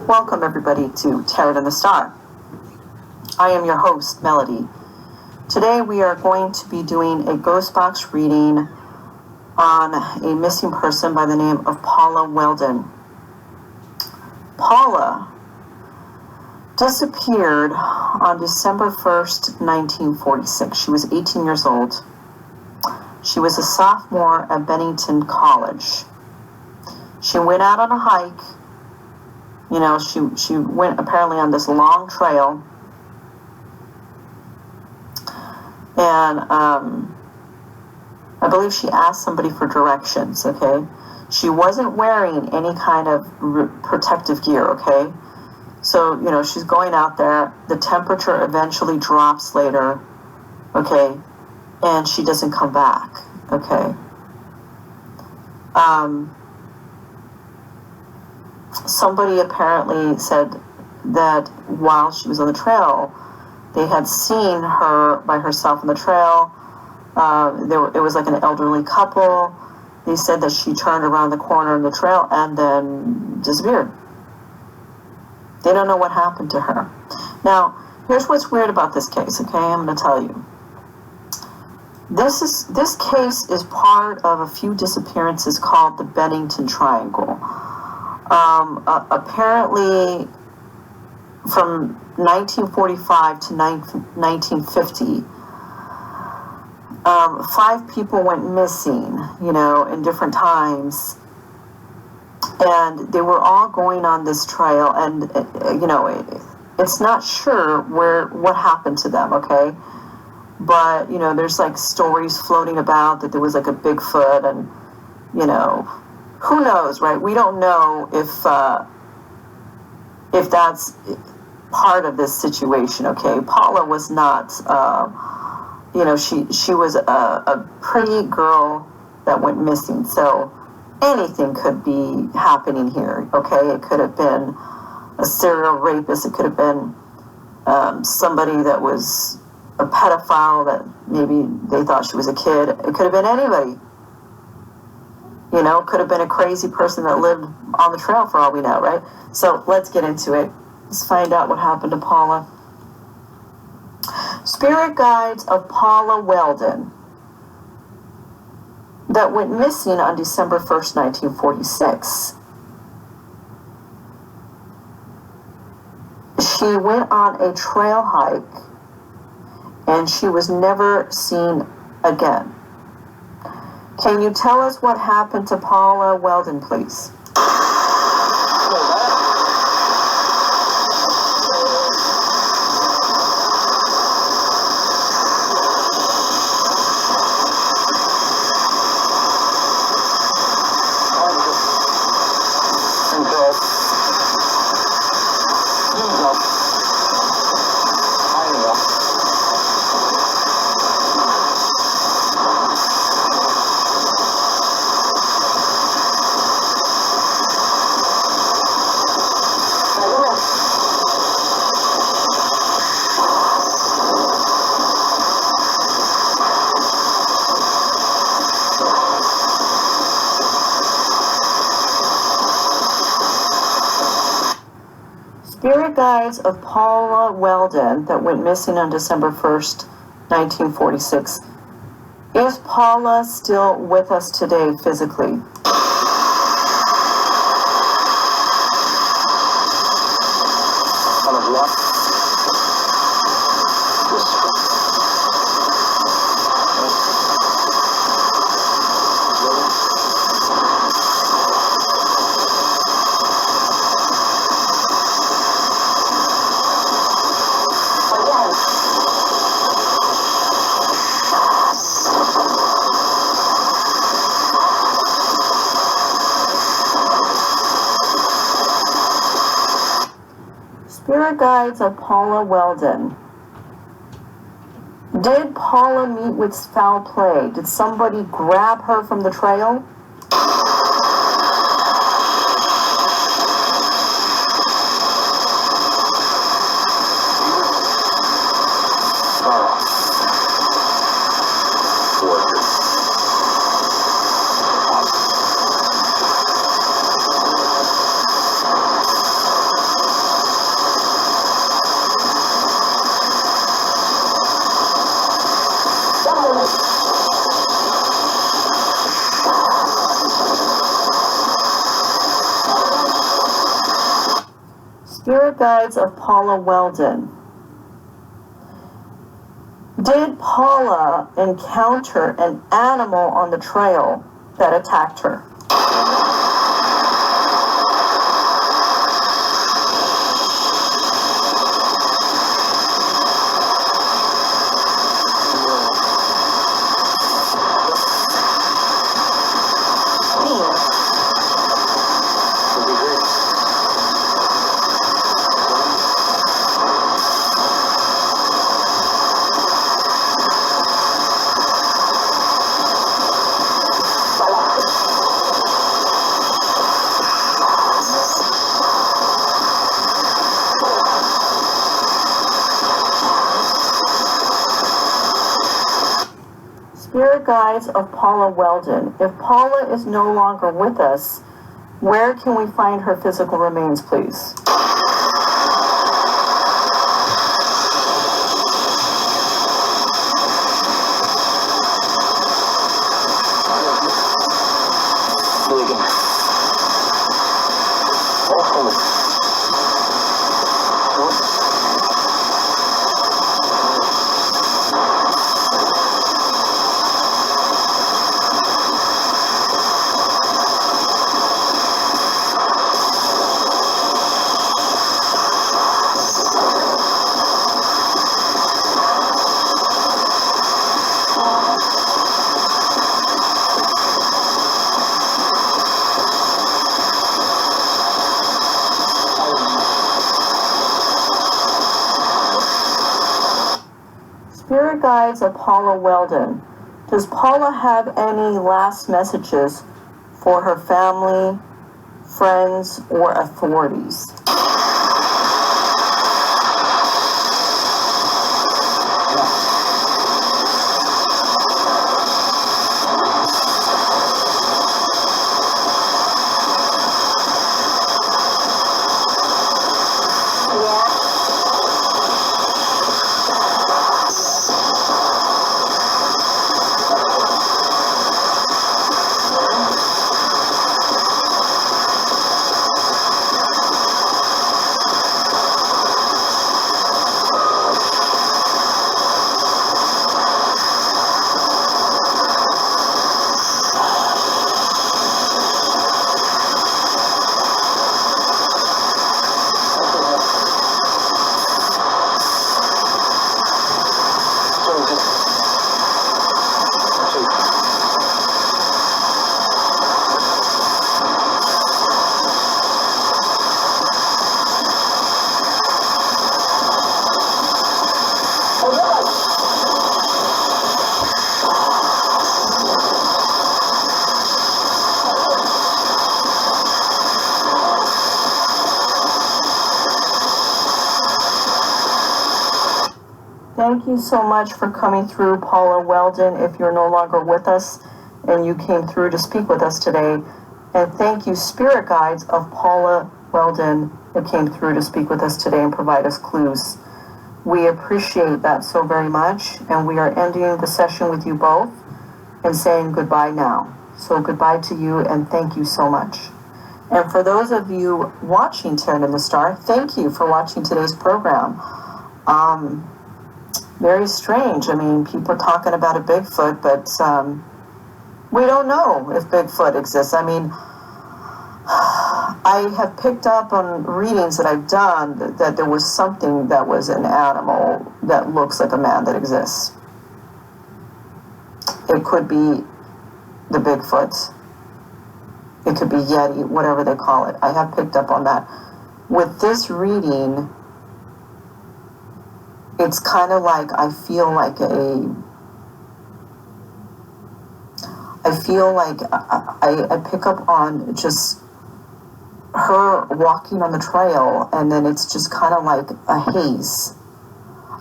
Welcome everybody to Tarot and the Star. I am your host, Melody. Today we are going to be doing a Ghostbox reading on a missing person by the name of Paula Welden. Paula disappeared on December 1st, 1946. She was 18 years old. She was a sophomore at Bennington College. She went out on a hike. You know, she went apparently on this long trail. And I believe she asked somebody for directions, okay? She wasn't wearing any kind of protective gear, okay? So, you know, she's going out there. The temperature eventually drops later, okay? And she doesn't come back, okay? Somebody apparently said that while she was on the trail, they had seen her by herself on the trail. It was like an elderly couple. They said that she turned around the corner in the trail and then disappeared. They don't know what happened to her. Now, here's what's weird about this case, okay? I'm going to tell you. This case is part of a few disappearances called the Bennington Triangle. Apparently, from 1945 to 1950, 5 people went missing, you know, in different times. And they were all going on this trail, and, you know, it's not sure what happened to them, okay? But, you know, there's like stories floating about that there was like a Bigfoot, and, you know, who knows, right? We don't know if that's part of this situation, okay? Paula was not, you know, she was a pretty girl that went missing, so anything could be happening here, okay? It could have been a serial rapist, it could have been somebody that was a pedophile that maybe they thought she was a kid. It could have been anybody. You know, could have been a crazy person that lived on the trail for all we know, right? So let's get into it. Let's find out what happened to Paula. Spirit guides of Paula Welden that went missing on December 1st, 1946. She went on a trail hike and she was never seen again. Can you tell us what happened to Paula Welden, please? Spirit guides of Paula Welden that went missing on December 1st, 1946. Is Paula still with us today physically? Spirit guides of Paula Welden. Did Paula meet with foul play? Did somebody grab her from the trail? Spirit guides of Paula Welden. Did Paula encounter an animal on the trail that attacked her? Spirit guides of Paula Welden. If Paula is no longer with us, where can we find her physical remains, please? Spirit guides of Paula Welden. Does Paula have any last messages for her family, friends, or authorities? Thank you so much for coming through, Paula Welden, if you're no longer with us and you came through to speak with us today. And thank you, Spirit Guides of Paula Welden, that came through to speak with us today and provide us clues. We appreciate that so very much, and we are ending the session with you both and saying goodbye now. So goodbye to you, and thank you so much. And for those of you watching Tarot in the Star, thank you for watching today's program. Very strange. I mean, people are talking about a Bigfoot, but we don't know if Bigfoot exists. I mean, I have picked up on readings that I've done that there was something that was an animal that looks like a man that exists. It could be the Bigfoot. It could be Yeti, whatever they call it. I have picked up on that. With this reading, it's kind of like I feel like I pick up on just her walking on the trail, and then it's just kind of like a haze.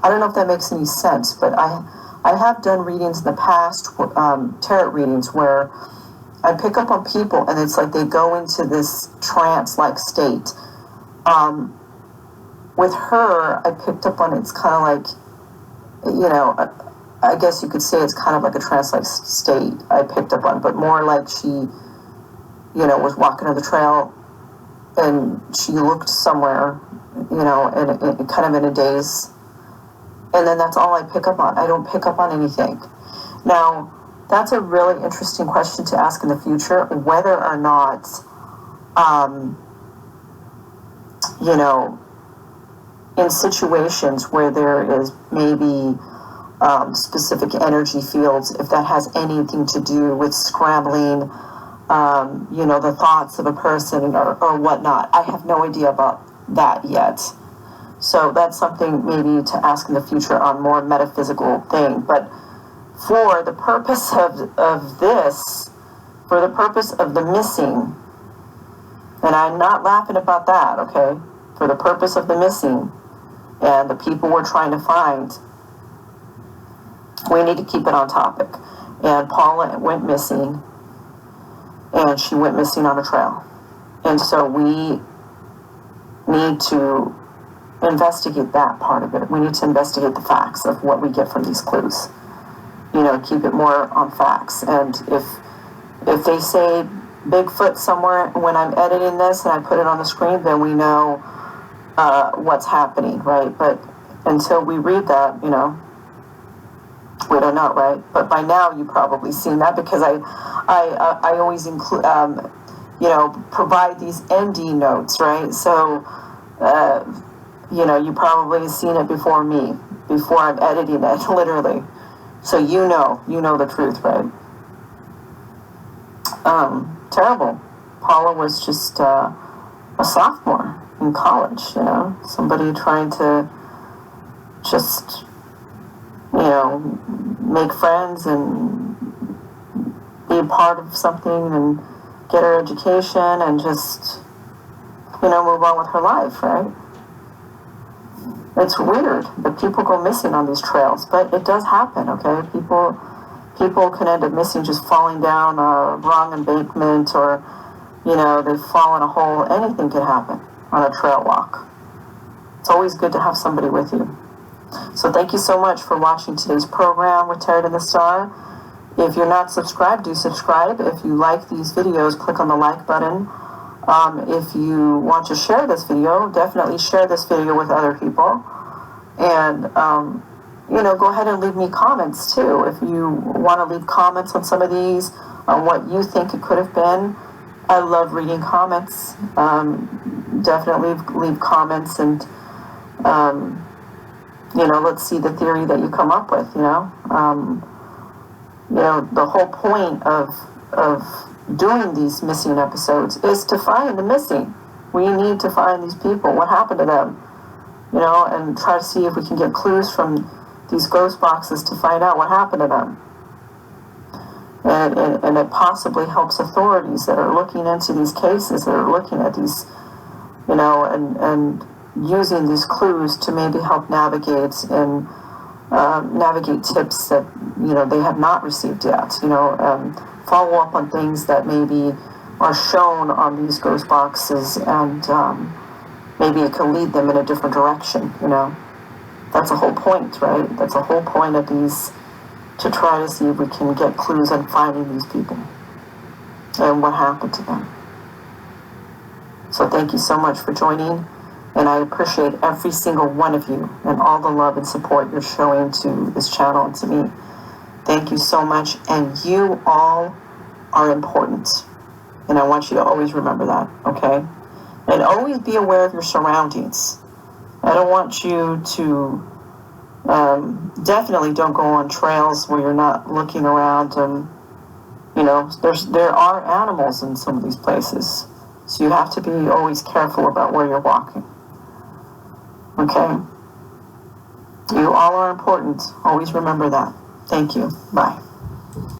I don't know if that makes any sense, but I have done readings in the past, tarot readings, where I pick up on people and it's like they go into this trance-like state. With her, I picked up on it's kind of like, you know, I guess you could say it's kind of like a trance-like state I picked up on, but more like she, you know, was walking on the trail and she looked somewhere, in kind of in a daze. And then that's all I pick up on. I don't pick up on anything. Now, that's a really interesting question to ask in the future, whether or not, in situations where there is maybe specific energy fields, if that has anything to do with scrambling, the thoughts of a person or whatnot. I have no idea about that yet. So that's something maybe to ask in the future on more metaphysical thing. But for the purpose of this, for the purpose of the missing, and I'm not laughing about that, okay? For the purpose of the missing and the people we're trying to find, we need to keep it on topic. And Paula went missing, and she went missing on a trail. And so we need to investigate that part of it. We need to investigate the facts of what we get from these clues. Keep it more on facts. And if they say Bigfoot somewhere when I'm editing this and I put it on the screen, then we know what's happening, right? But until we read that, we don't know, right? But by now you've probably seen that, because I always include, provide these ND notes, right? So, you probably seen it before me, before I'm editing it, literally. So you know the truth, right? Terrible. Paula was just a sophomore in college, somebody trying to just, make friends and be a part of something and get her education and just, move on with her life, right? It's weird that people go missing on these trails, but it does happen, okay? People can end up missing, just falling down a wrong embankment, or, they fall in a hole. Anything can happen on a trail walk. It's always good to have somebody with you. So thank you so much for watching today's program with Tarot in the Star. If you're not subscribed, do subscribe. If you like these videos, click on the like button. If you want to share this video, definitely share this video with other people. And, go ahead and leave me comments too. If you want to leave comments on some of these, on what you think it could have been. I love reading comments. Definitely leave comments, and, let's see the theory that you come up with, the whole point of doing these missing episodes is to find the missing. We need to find these people. What happened to them? And try to see if we can get clues from these ghost boxes to find out what happened to them. And it possibly helps authorities that are looking into these cases, that are looking at these, and using these clues to maybe help navigate and navigate tips that, they have not received yet, follow up on things that maybe are shown on these ghost boxes, and maybe it can lead them in a different direction, That's the whole point, right? That's the whole point of these, to try to see if we can get clues on finding these people and what happened to them. So thank you so much for joining, and I appreciate every single one of you and all the love and support you're showing to this channel and to me. Thank you so much, and you all are important, and I want you to always remember that, okay? And always be aware of your surroundings. I don't want you to, definitely don't go on trails where you're not looking around, and, there are animals in some of these places. So you have to be always careful about where you're walking. Okay? You all are important. Always remember that. Thank you. Bye.